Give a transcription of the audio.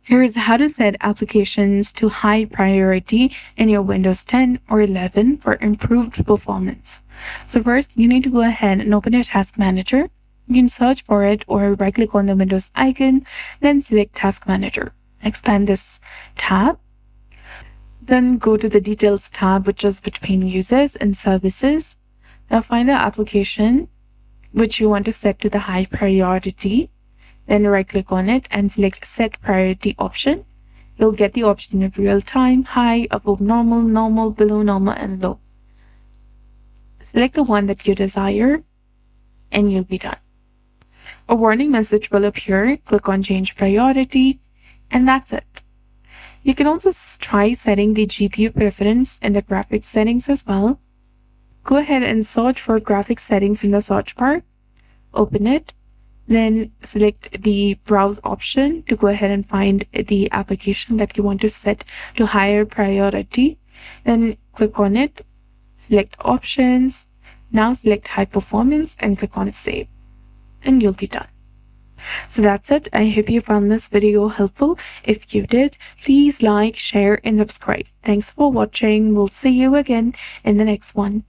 Here's how to set applications to high priority in your Windows 10 or 11 for improved performance. So first, you need to go ahead and open your Task Manager. You can search for it or right-click on the Windows icon, then select Task Manager. Expand this tab. Then go to the Details tab, which is between Users and Services. Now find the application which you want to set to the high priority. Then right-click on it and select Set Priority option. You'll get the option of real time, high, above normal, normal, below normal, and low. Select the one that you desire, and you'll be done. A warning message will appear. Click on Change Priority, and that's it. You can also try setting the GPU preference in the graphics settings as well. Go ahead and search for graphics settings in the search bar. Open it. Then select the browse option to go ahead and find the application that you want to set to higher priority. Then click on it, select options. Now select high performance and click on save, and you'll be done. So that's it. I hope you found this video helpful. If you did, please like, share, and subscribe. Thanks for watching. We'll see you again in the next one.